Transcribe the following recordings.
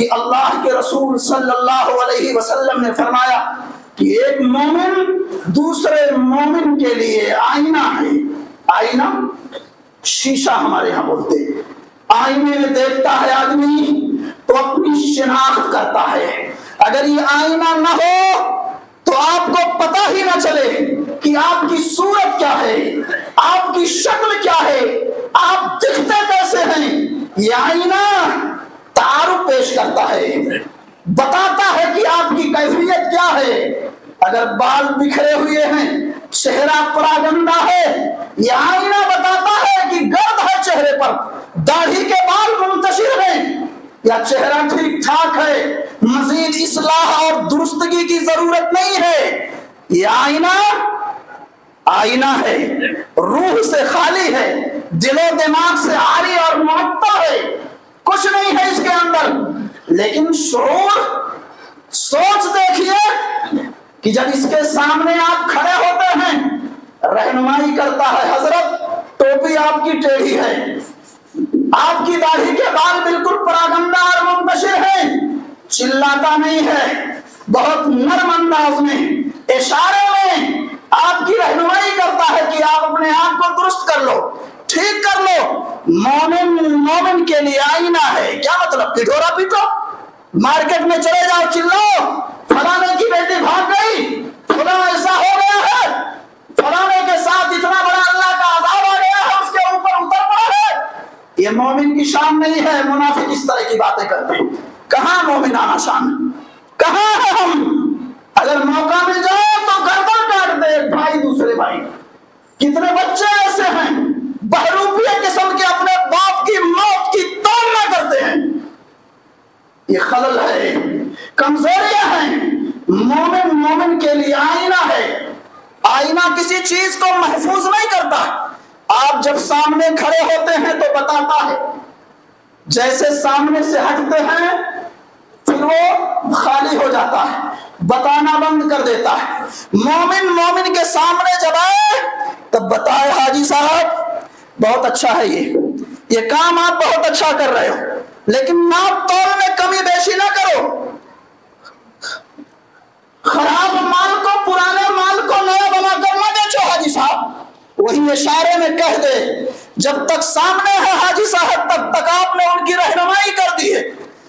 کہ اللہ کے رسول صلی اللہ علیہ وسلم نے فرمایا کہ ایک مومن دوسرے مومن کے لیے آئینہ ہے. آئینہ شیشہ ہمارے ہاں بولتے ہیں. آئینے میں دیکھتا ہے آدمی تو اپنی شناخت کرتا ہے. اگر یہ آئینہ نہ ہو تو آپ کو پتہ ہی نہ چلے کہ آپ کی صورت کیا ہے, آپ کی شکل کیا ہے, آپ دکھتے کیسے ہیں. یہ آئینہ تعارف پیش کرتا ہے, بتاتا ہے کہ آپ کی کیفیت کیا ہے. اگر بال بکھرے ہوئے ہیں, چہرہ پراگندہ ہے, یہ آئینہ بتاتا ہے کہ گرد ہے چہرے پر, داڑھی کے بال منتشر ہیں, یا چہرہ ٹھیک ٹھاک ہے, مزید اصلاح اور درستگی کی ضرورت نہیں ہے. یہ آئینہ ہے, روح سے خالی ہے, دل و دماغ سے عاری اور معطل ہے, کچھ نہیں ہے اس کے اندر. لیکن شعور, سوچ دیکھیے کہ جب اس کے سامنے آپ کھڑے ہوتے ہیں, رہنمائی کرتا ہے, حضرت ٹوپی آپ کی ٹیڑھی ہے, آپ کی داڑھی کے بال بالکل پراگندہ اور منتشر ہیں, چلاتا نہیں ہے, بہت نرم انداز میں اشارے میں آپ کی رہنمائی کرتا ہے کہ آپ اپنے آپ کو درست کر لو, ٹھیک کر لو. مومن کے لیے آئینہ ہے. کیا مطلب؟ پٹورا پیٹو, مارکیٹ میں چلے جاؤ, چلو فلانے کی بیٹی بھاگ گئی, فلاں ایسا ہو گیا ہے, فلانے کے ساتھ اتنا بڑا اللہ کا عذاب آ گیا ہے, اس کے اوپر اتر پڑا ہے. یہ مومن کی شان نہیں ہے. منافق اس طرح کی باتیں کرتے ہیں. کہاں مومنانہ شان, کہاں ہے ہم؟ اگر موقع مل جائے تو گردن کاٹ دے بھائی دوسرے بھائی. کتنے بچے ایسے ہیں بہروپیہ قسم کے, اپنے باپ کی موت کی توڑنا کرتے ہیں. یہ خلل ہے, کمزوریاں ہیں. مومن کے لیے آئینہ ہے. آئینہ کسی چیز کو محفوظ نہیں کرتا. آپ جب سامنے کھڑے ہوتے ہیں تو بتاتا ہے, جیسے سامنے سے ہٹتے ہیں پھر وہ خالی ہو جاتا ہے, بتانا بند کر دیتا ہے. مومن کے سامنے جب آئے تب بتائے, حاجی صاحب بہت اچھا ہے, یہ کام آپ بہت اچھا کر رہے ہو, لیکن ناپ تول میں کمی بیشی نہ کرو. خراب مال کو, پرانے مال کو نیا بنا کر نہ بیچو حاجی صاحب. وہی اشارے میں کہہ دے, جب تک سامنے ہے حاجی صاحب تب تک آپ نے ان کی رہنمائی کر دی ہے,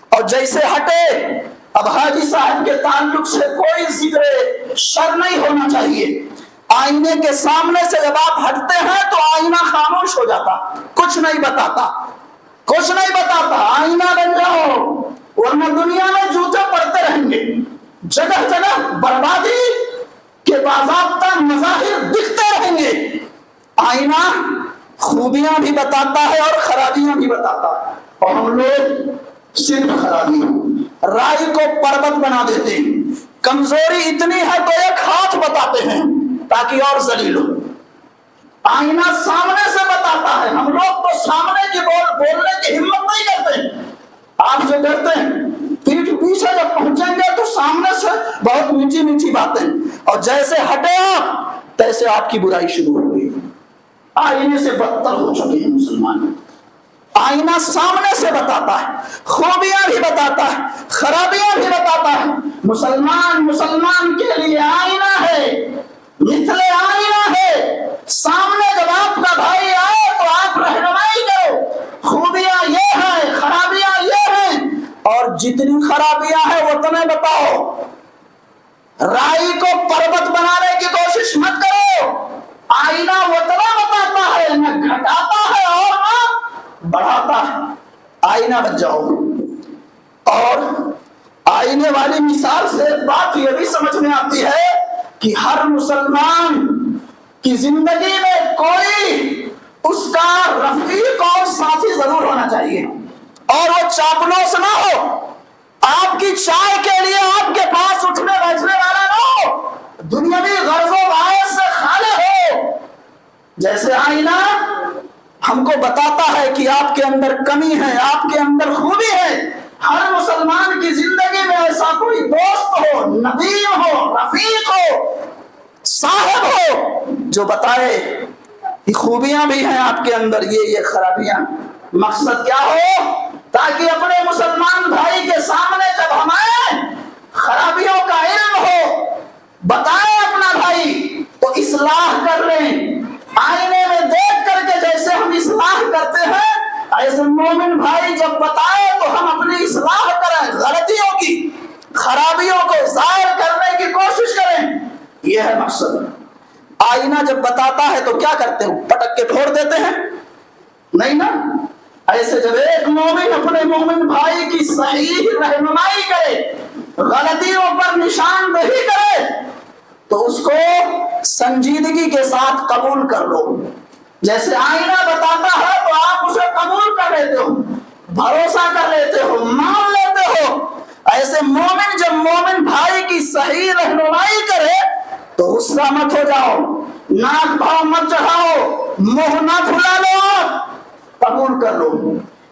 اور جیسے ہٹے اب حاجی صاحب کے تعلق سے کوئی ذکر شر نہیں ہونا چاہیے. آئینے کے سامنے سے جب آپ ہٹتے ہیں تو آئینہ خاموش ہو جاتا, کچھ نہیں بتاتا, کچھ نہیں بتاتا. آئینہ بن جاؤ, ورنہ دنیا میں جوتے پڑتے رہیں گے, جگہ جگہ بربادی کے باضابطہ مظاہر دکھتے رہیں گے. آئینہ خوبیاں بھی بتاتا ہے اور خرابیاں بھی بتاتا ہے, اور ہم لوگ صرف خرابیاں, رائے کو پربت بنا دیتے ہیں. کمزوری اتنی ہے تو ایک ہاتھ بتاتے ہیں تاکہ اور ذلیل ہو. آئینہ سامنے سے بتاتا ہے, ہم لوگ تو سامنے کی بولنے کی ہمت نہیں کرتے. آپ جو کرتے ہیں پیٹھ پیچھے جب پہنچیں گے تو سامنے سے بہت میٹھی میٹھی باتیں, اور جیسے ہٹے آپ تیسے آپ کی برائی شروع ہو گئی. آئینے سے بدتر ہو چکے ہیں مسلمان. آئینہ سامنے سے بتاتا ہے, خوبیاں بھی بتاتا ہے, خرابیاں بھی بتاتا ہے. مسلمان کے لیے آئینہ ہے, مثل آئینہ ہے. سامنے جب آپ کا بھائی آئے تو آپ رہنمائی کرو, خوبیاں یہ ہیں, خرابیاں یہ ہیں, اور جتنی خرابیاں ہیں وہ تمہیں بتاؤ. رائی کو پربت بنانے کی کوشش مت کرو. آئینہ وہ تمہیں بتاتا ہے, نہ گھٹاتا ہے اور نہ بڑھاتا ہے. آئینہ بن جاؤ. اور آئینے والی مثال سے ایک بات یہ بھی سمجھ میں آتی ہے کہ ہر مسلمان کی زندگی میں کوئی اس کا رفیق اور ساتھی ضرور ہونا چاہیے, اور وہ چاپلوس نہ ہو. آپ کی چائے کے لیے آپ کے پاس اٹھنے بیٹھنے والا نہ ہو, دنیاوی غرض و باعث سے خالی ہو. جیسے آئینہ ہم کو بتاتا ہے کہ آپ کے اندر کمی ہے, آپ کے اندر خوبی ہے. ہر مسلمان کی زندگی میں ایسا کوئی دوست ہو, ندیم ہو, رفیق ہو, صاحب ہو جو بتائے کہ خوبیاں بھی ہیں آپ کے اندر, یہ خرابیاں. مقصد کیا ہو؟ تاکہ اپنے مسلمان بھائی کے سامنے آئینہ جب بتاتا ہے تو کیا کرتے ہو؟ پٹک کے پھوڑ دیتے ہیں؟ نہیں نا. ایسے جب ایک مومن اپنے مومن بھائی کی صحیح رہنمائی کرے، غلطیوں پر نشاندہی کرے، تو اس کو سنجیدگی کے ساتھ قبول کر لو. جیسے آئینہ بتاتا ہے تو آپ اسے قبول کر لیتے ہو، بھروسہ کر لیتے ہو، مان لیتے ہو. ایسے مومن جب مومن بھائی کی صحیح رہنمائی کرے تو غصہ مت ہو جاؤ، ناک بھاؤ مت چڑھاؤ، منہ نہ پھلا لو، قبول کر لو،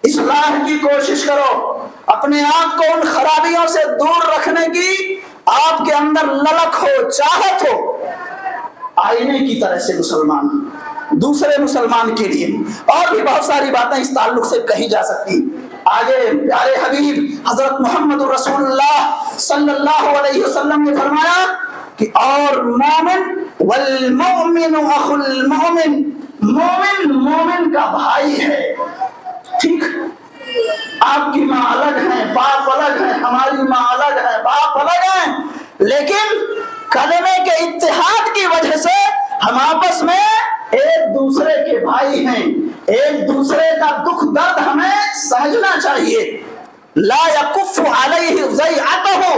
اصلاح کی کوشش کرو. اپنے آپ کو ان خرابیوں سے دور رکھنے کی آپ کے اندر للک ہو، چاہت ہو. آئینے کی طرح سے مسلمان دوسرے مسلمان کے لیے اور بھی بہت ساری باتیں اس تعلق سے کہی جا سکتی. آگے پیارے حبیب حضرت محمد رسول اللہ صلی اللہ علیہ وسلم نے فرمایا کہ اور مومن والمؤمن اخو المؤمن، مومن مومن کا بھائی ہے. ٹھیک، آپ کی ماں الگ ہے، باپ الگ ہے، ہماری ماں الگ ہے، باپ الگ ہے، لیکن کلمے کے اتحاد کی وجہ سے ہم آپس میں ایک دوسرے کے بھائی ہیں. ایک دوسرے کا دکھ درد ہمیں سمجھنا چاہیے. لا یکف علیہ ضیعتہ،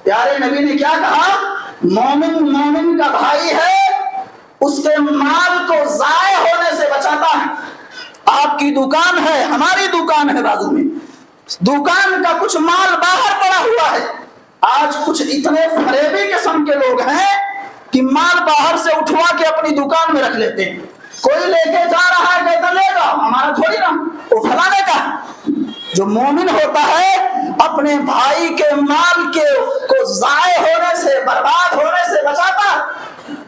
پیارے نبی نے کیا کہا؟ مومن مومن کا بھائی ہے، اس کے مال کو ضائع ہونے سے بچاتا ہے. آپ کی دکان ہے، ہماری دکان ہے بازو میں، دکان کا کچھ مال باہر پڑا ہوا ہے. آج کچھ اتنے فریبی قسم کے لوگ ہیں کہ مال باہر سے اٹھوا کے اپنی دکان میں رکھ لیتے ہیں. کوئی لے کے جا رہا ہے کہتا لے گا، ہمارا تھوڑی نا، وہ فلانے کا. جو مومن ہوتا ہے اپنے بھائی کے مال کے کو ضائع ہونے سے، برباد ہونے سے بچاتا.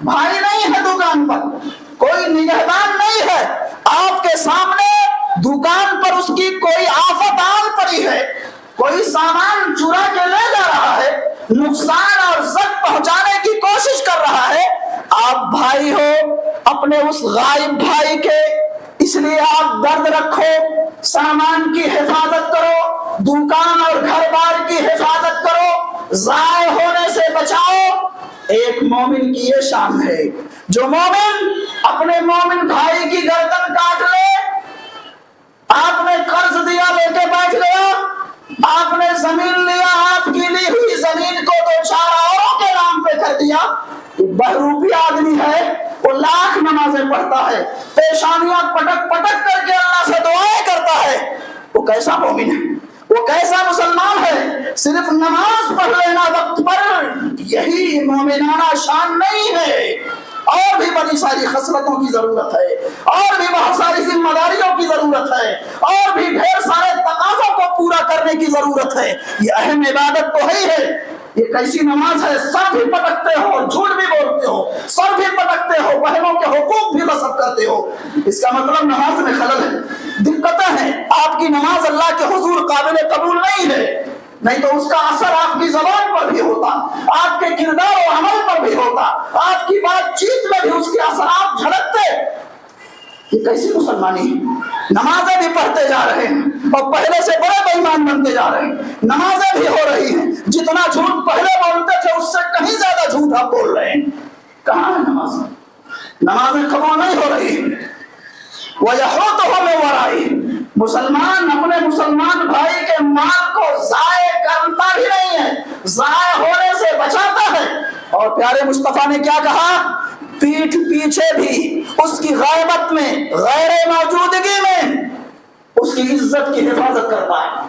بھائی نہیں ہے دکان پر، کوئی نگہبان نہیں ہے، آپ کے سامنے دکان پر اس کی کوئی آفت آن پڑی ہے، کوئی سامان چرا کے لے جا رہا ہے، نقصان اور زد پہنچانے کی کوشش کر رہا ہے. آپ بھائی ہو اپنے اس غائب بھائی کے، اس لیے آپ درد رکھو، سامان کی حفاظت کرو، دکان اور گھر بار کی حفاظت کرو، ضائع ہونے سے بچاؤ. ایک مومن کی یہ شان ہے. جو مومن اپنے مومن بھائی کی گردن کاٹ لے، آپ نے قرض دیا لے کے بیٹھ گیا، آپ نے زمین لیا، آپ کی لی ہوئی زمین کو دو چار اوروں کے نام پہ کر دیا. بہروپی آدمی ہے، وہ لاکھ نمازیں پڑھتا ہے، پیشانیاں پٹک پٹک کر کے اللہ سے دعائیں کرتا ہے. وہ کیسا مومن ہے؟ وہ کیسا مسلمان ہے؟ صرف نماز پڑھ لینا وقت پر یہی مومنانہ شان نہیں ہے. اور بھی بڑی ساری خصلتوں کی ضرورت ہے، اور بھی بہت ساری ذمہ داریوں کی ضرورت ہے، اور بھی ڈھیر سارے تقاضوں کو پورا کرنے کی ضرورت ہے. یہ اہم عبادت تو ہے ہی ہے. یہ کیسی نماز ہے؟ سر بھی پٹکتے ہو، جھوٹ بھی بولتے ہو، سر بھی پٹکتے ہو، بہنوں کے حقوق بھی غصب کرتے ہو. اس کا مطلب نماز میں خلل ہے، دقتیں ہیں. آپ کی نماز اللہ کے حضور قابل قبول نہیں ہے. نہیں تو اس کا اثر آپ کی زبان پر بھی ہوتا، آپ کے کردار و عمل پر بھی ہوتا، آپ کی بات چیت میں بھی اس کے اثرات جھلکتے. یہ کیسی مسلمانی ہے؟ نمازیں بھی پڑھتے جا رہے ہیں اور پہلے سے بڑے بے ایمان بنتے جا رہے ہیں. نمازیں بھی ہو رہی ہیں، جتنا جھوٹ پہلے بولتے تھے اس سے کہیں زیادہ جھوٹ آپ بول رہے ہیں. کہاں ہے نماز؟ نمازیں قبول نہیں ہو رہی ہیں. وَيَحُوتُهُ مِنْ وَرَائِهِ، مسلمان اپنے مسلمان بھائی کے مال کو ضائع کرتا بھی نہیں ہے، ضائع ہونے سے بچاتا ہے. اور پیارے مصطفیٰ نے کیا کہا؟ پیٹھ پیچھے بھی اس کی غیبت میں، غیر موجودگی میں اس کی عزت کی حفاظت کرتا ہے.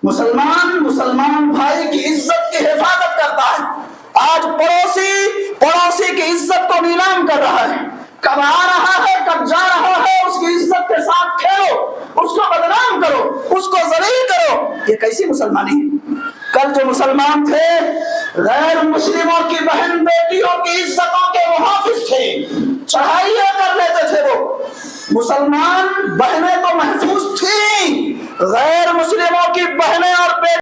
مسلمان بھائی کی عزت کی حفاظت کرتا ہے. آج پڑوسی کی عزت کو نیلام کر رہا ہے. کب آ رہا ہے، کب جا رہا ہے، اس کی عزت کے ساتھ کھیلو، اس کو بدنام کرو، اس کو ذلیل کرو. یہ کیسی مسلمانی ہے؟ کل جو مسلمان تھے غیر مسلموں کی بہن بیٹیوں کی عزتوں کے محافظ تھے، چڑھائیاں کر لیتے تھے. وہ مسلمان بہنیں تو محفوظ تھیں، غیر مسلموں کی بہنیں اور